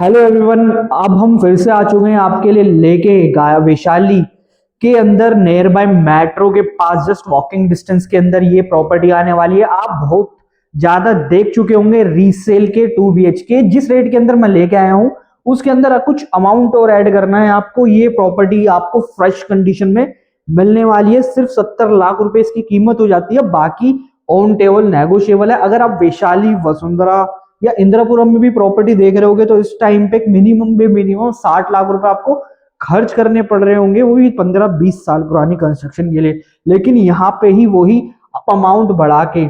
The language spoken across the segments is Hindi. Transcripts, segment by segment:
Hello everyone. अब हम फिर से आ चुके हैं आपके लिए लेके वैशाली के अंदर नियर बाय मेट्रो के पास जस्ट वॉकिंग डिस्टेंस के अंदर ये प्रॉपर्टी आने वाली है। आप बहुत ज्यादा देख चुके होंगे रीसेल के 2 BHK जिस रेट के अंदर मैं लेके आया हूं उसके अंदर कुछ अमाउंट और ऐड करना है आपको। ये प्रॉपर्टी आपको फ्रेश कंडीशन में मिलने वाली है। सिर्फ 70 लाख रुपए इसकी कीमत हो जाती है, बाकी ऑन टेबल नेगोशिएबल है। अगर आप वैशाली, वसुंधरा या इंदिरापुरम में भी प्रॉपर्टी देख रहे होगे तो इस टाइम पे मिनिमम 60 लाख रुपए आपको खर्च करने पड़ रहे होंगे, वो भी 15-20 साल पुरानी कंस्ट्रक्शन के लिए। लेकिन यहाँ पे ही वही आप अमाउंट बढ़ा के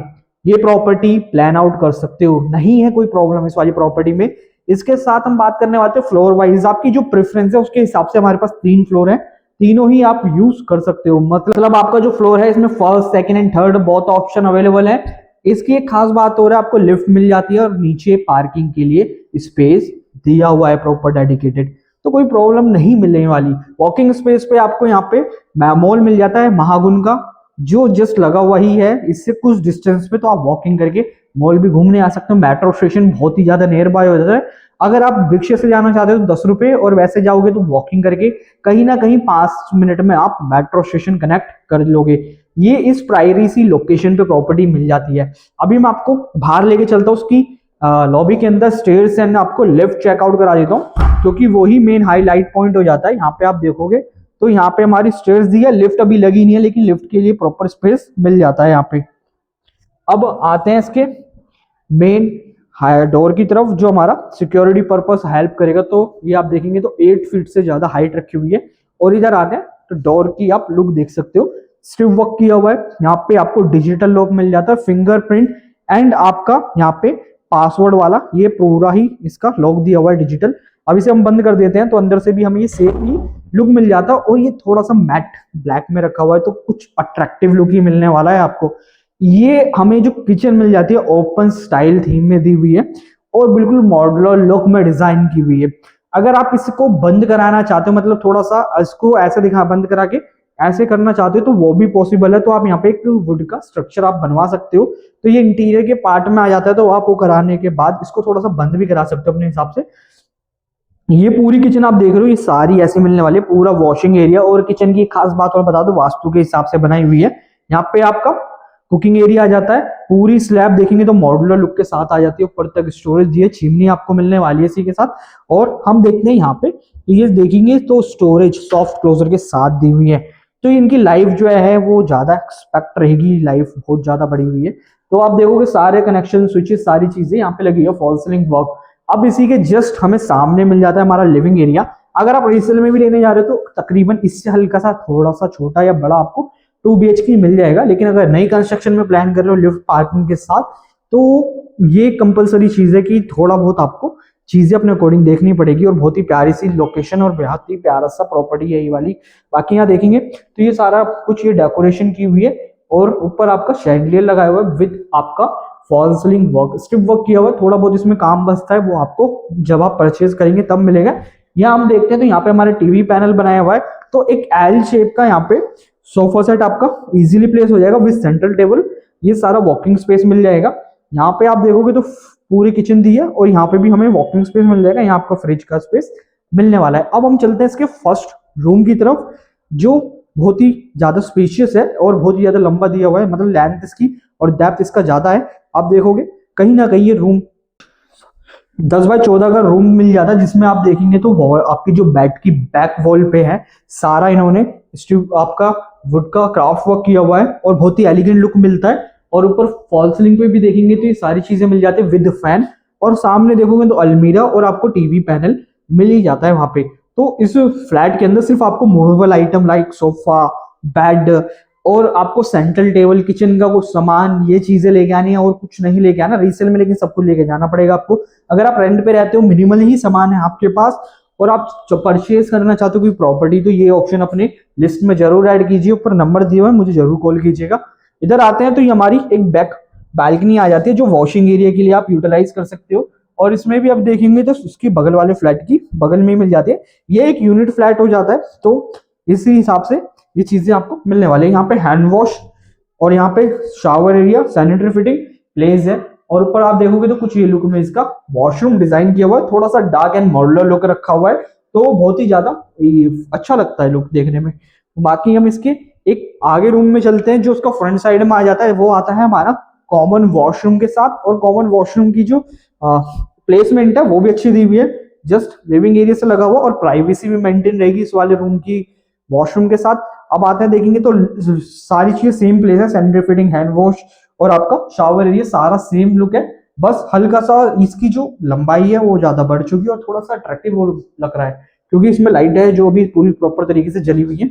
ये प्रॉपर्टी प्लान आउट कर सकते हो, नहीं है कोई प्रॉब्लम इस वाली प्रॉपर्टी में। इसके साथ हम बात करने वाले हैं फ्लोर वाइज, आपकी जो प्रेफरेंस है उसके हिसाब से हमारे पास 3 फ्लोर है, तीनों ही आप यूज कर सकते हो। मतलब आपका जो फ्लोर है इसमें फर्स्ट, सेकंड एंड थर्ड बहुत ऑप्शन अवेलेबल है। इसकी एक खास बात हो रहा है, आपको लिफ्ट मिल जाती है और नीचे पार्किंग के लिए स्पेस दिया हुआ है प्रॉपर डेडिकेटेड, तो कोई प्रॉब्लम नहीं मिलने वाली। वॉकिंग स्पेस पे आपको यहाँ पे मॉल मिल जाता है महागुन का, जो जस्ट लगा हुआ ही है इससे कुछ डिस्टेंस पे, तो आप वॉकिंग करके मॉल भी घूमने आ सकते हो। मेट्रो स्टेशन बहुत ही ज्यादा नियर बाय हो जाता है। अगर आप रिक्शे से जाना चाहते हो तो 10 रुपए, और वैसे जाओगे तो वॉकिंग करके कहीं ना कहीं 5 मिनट में आप मेट्रो स्टेशन कनेक्ट कर लोगे। ये इस प्राइमरी सी लोकेशन पे प्रॉपर्टी मिल जाती है। अभी मैं आपको बाहर लेके चलता हूँ उसकी लॉबी के अंदर, स्टेयर्स एंड आपको लिफ्ट चेकआउट करा देता हूँ, क्योंकि वही मेन हाईलाइट पॉइंट हो जाता है। यहाँ पे आप देखोगे तो यहाँ पे हमारी स्टेयर्स दी है, लिफ्ट अभी लगी नहीं है लेकिन लिफ्ट के लिए प्रॉपर स्पेस मिल जाता है यहाँ पे। अब आते हैं इसके मेन डोर की तरफ, जो हमारा सिक्योरिटी पर्पस हेल्प करेगा। तो ये आप देखेंगे तो 8 फीट से ज्यादा हाइट रखी हुई है। और इधर आते हैं तो डोर की आप लुक देख सकते हो, स्ट्रिप वर्क किया हुआ है। यहाँ पे आपको डिजिटल लॉक मिल जाता है, फिंगरप्रिंट एंड आपका यहाँ पे पासवर्ड वाला, ये पूरा ही इसका लॉक दिया हुआ है डिजिटल। अब इसे हम बंद कर देते हैं तो अंदर से भी हमें ये सेफ ही लुक मिल जाता है। और ये थोड़ा सा मैट ब्लैक में रखा हुआ है तो कुछ अट्रैक्टिव लुक ही मिलने वाला है आपको। ये हमें जो किचन मिल जाती है ओपन स्टाइल थीम में दी हुई है और बिल्कुल मॉड्यूलर लुक में डिजाइन की हुई है। अगर आप इसको बंद कराना चाहते हो, मतलब थोड़ा सा इसको ऐसे दिखा बंद करा के ऐसे करना चाहते हो तो वो भी पॉसिबल है। तो आप यहाँ पे एक वुड का स्ट्रक्चर आप बनवा सकते हो, तो ये इंटीरियर के पार्ट में आ जाता है। तो आप वो कराने के बाद इसको थोड़ा सा बंद भी करा सकते हो अपने हिसाब से। ये पूरी किचन आप देख रहे हो, ये सारी ऐसे मिलने वाली है, पूरा वॉशिंग एरिया। और किचन की खास बात और बता दो, वास्तु के हिसाब से बनाई हुई है। यहाँ पे आपका कुकिंग एरिया आ जाता है, पूरी स्लैब देखेंगे तो मॉड्यूलर लुक के साथ आ जाती है। ऊपर तक स्टोरेज दी है, चिमनी आपको मिलने वाली है इसी के साथ। और हम देखते हैं यहाँ पे तो ये देखेंगे तो स्टोरेज सॉफ्ट क्लोजर के साथ दी हुई है। तो इनकी लाइफ जो है वो ज्यादा एक्सपेक्ट रहेगी, लाइफ बहुत ज्यादा बड़ी हुई है। तो आप देखोगे सारे कनेक्शन, स्विचेस, सारी चीजें यहाँ पे लगी है, फॉल सीलिंग वर्क। अब इसी के जस्ट हमें सामने मिल जाता है हमारा लिविंग एरिया। अगर आप रीसेल में भी लेने जा रहे हो तो तकरीबन इससे हल्का सा थोड़ा सा छोटा या बड़ा आपको 2 BHK मिल जाएगा। लेकिन अगर नई कंस्ट्रक्शन में प्लान कर रहे हो लिफ्ट पार्किंग के साथ, तो ये कंपलसरी चीज है कि थोड़ा बहुत आपको चीजें अपने अकॉर्डिंग देखनी पड़ेगी। और बहुत ही प्यारी सी लोकेशन और बहुत ही प्यारा सा प्रॉपर्टी है ये वाली। बाकी यहाँ देखेंगे तो ये सारा कुछ ये डेकोरेशन की हुई है और ऊपर आपका शैंडलियर लगाया हुआ है विद आपका fall ceiling work, strip work किया हुआ है। थोड़ा बहुत इसमें काम बचता है, वो आपको जब आप परचेज करेंगे तब मिलेगा। यहाँ हम देखते हैं तो यहाँ पे हमारे टीवी पैनल बनाया हुआ है, तो एक एल शेप का यहाँ पे सोफा सेट आपका इजीली प्लेस हो जाएगा विद सेंट्रल टेबल। ये सारा वॉकिंग स्पेस मिल जाएगा। यहाँ पे आप देखोगे तो पूरी किचन दी है और यहाँ पे भी हमें वॉकिंग स्पेस मिल जाएगा। यहाँ आपका फ्रिज का स्पेस मिलने वाला है। अब हम चलते हैं इसके फर्स्ट रूम की तरफ, जो बहुत ही ज्यादा स्पेशियस है और बहुत ही ज्यादा लंबा दिया हुआ है, मतलब लेंथ इसकी और डेप्थ इसका ज्यादा है। आप देखोगे कहीं ना कहीं ये रूम 10 बाय 14 का रूम मिल जाता है, जिसमें आप देखेंगे तो आपकी जो बेड की बैक वॉल पे है सारा इन्होंने आपका वुड का क्राफ्ट वर्क किया हुआ है और बहुत ही एलिगेंट लुक मिलता है। और ऊपर फॉल सीलिंग पे भी देखेंगे तो ये सारी चीजें मिल जाती है विद फैन। और सामने देखोगे तो अलमीरा और आपको टीवी पैनल मिल ही जाता है वहां पे। तो इस फ्लैट के अंदर सिर्फ आपको movable item like sofa, bed और आपको सेंट्रल टेबल, किचन का कुछ सामान, ये चीजें लेके आनी है और कुछ नहीं लेके आना रीसेल में, लेकिन सब कुछ लेके जाना पड़ेगा आपको। अगर आप रेंट पे रहते हो, मिनिमल ही सामान है आपके पास और आप परचेज करना चाहते हो कोई प्रॉपर्टी, तो ये ऑप्शन अपने लिस्ट में जरूर ऐड कीजिए। ऊपर नंबर दिए हुए मुझे जरूर कॉल कीजिएगा। इधर आते हैं तो ये हमारी एक बैक बालकनी आ जाती है, जो वॉशिंग एरिया के लिए आप यूटिलाइज कर सकते हो। और इसमें भी आप देखेंगे तो उसकी बगल वाले फ्लैट की बगल में मिल जाती है। ये एक यूनिट फ्लैट हो जाता है, तो इसी हिसाब से ये चीजें आपको मिलने वाली है। यहाँ पे हैंड वॉश और यहाँ पे shower area, sanitary fitting place है। और ऊपर आप देखोगे तो कुछ ये लुक में इसका वॉशरूम डिजाइन किया हुआ है, थोड़ा सा डार्क एंड मॉड्यूलर लुक रखा हुआ है, तो बहुत ही ज्यादा अच्छा लगता है लुक देखने में। बाकी हम इसके एक आगे रूम में चलते हैं, जो उसका फ्रंट साइड में आ जाता है, वो आता है हमारा कॉमन वॉशरूम के साथ। और कॉमन वॉशरूम की जो प्लेसमेंट है वो भी अच्छी दी हुई है, जस्ट लिविंग एरिया से लगा हुआ, और प्राइवेसी भी मेंटेन रहेगी इस वाले रूम की वॉशरूम के साथ। अब आते हैं देखेंगे तो सारी चीजें सेम प्लेस है, सैनिटरी फिटिंग, हैंड वॉश और आपका शावर एरिया सारा सेम लुक है। बस हल्का सा इसकी जो लंबाई है वो ज्यादा बढ़ चुकी है और थोड़ा सा अट्रैक्टिव लग रहा है, क्योंकि इसमें लाइट है जो भी पूरी प्रॉपर तरीके से जली हुई है।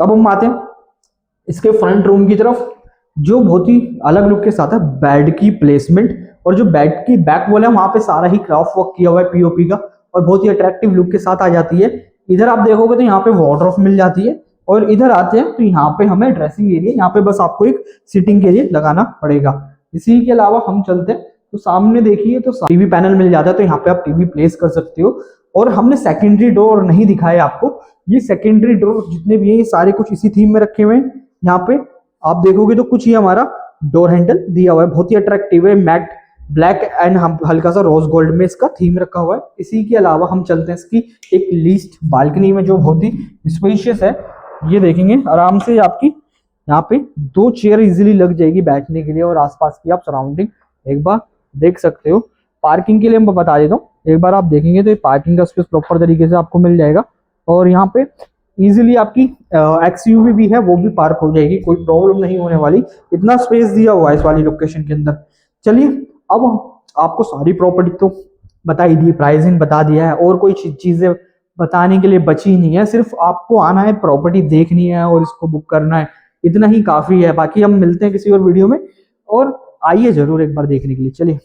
अब हम आते हैं इसके फ्रंट रूम की तरफ, जो बहुत ही अलग लुक के साथ है। बेड की प्लेसमेंट और जो बेड की बैक वॉल है वहां पे सारा ही क्राफ्ट वर्क किया हुआ है पीओपी का, और बहुत ही अट्रैक्टिव लुक के साथ आ जाती है। इधर आप देखोगे तो यहाँ पे वार्डरोब मिल जाती है, और इधर आते हैं तो यहाँ पे हमें ड्रेसिंग एरिया, यहाँ पे बस आपको एक सिटिंग एरिया लगाना पड़ेगा। इसी के अलावा हम चलते हैं तो सामने देखिए तो टीवी पैनल मिल जाता है, तो यहाँ पे आप टीवी प्लेस कर सकते हो। और हमने सेकेंडरी डोर नहीं दिखाया आपको, ये सेकेंडरी डोर जितने भी है ये सारे कुछ इसी थीम में रखे हुए हैं। यहाँ पे आप देखोगे तो कुछ ही हमारा डोर हैंडल दिया हुआ है, बहुत ही अट्रैक्टिव है, मैट ब्लैक एंड हल्का सा रोज गोल्ड में इसका थीम रखा हुआ है। इसी के अलावा हम चलते हैं इसकी एक लीस्ट बालकनी में, जो बहुत ही स्पेशियस है। ये देखेंगे आराम से आपकी यहाँ पे 2 चेयर इजीली लग जाएगी बैठने के लिए, और आसपास की आप सराउंडिंग एक बार देख सकते हो। पार्किंग के लिए मैं बता देता हूँ, एक बार आप देखेंगे तो ये पार्किंग का स्पेस प्रॉपर तरीके से आपको मिल जाएगा, और यहाँ पे इजीली आपकी एक्सयूवी भी है वो भी पार्क हो जाएगी, कोई प्रॉब्लम नहीं होने वाली, इतना स्पेस दिया हुआ है इस वाली लोकेशन के अंदर। चलिए अब आपको सारी प्रॉपर्टी तो बता ही दी, प्राइसिंग बता दिया है, और कोई चीजें बताने के लिए बची नहीं है। सिर्फ आपको आना है, प्रॉपर्टी देखनी है और इसको बुक करना है, इतना ही काफी है। बाकी हम मिलते हैं किसी और वीडियो में, और आइए जरूर एक बार देखने के लिए। चलिए।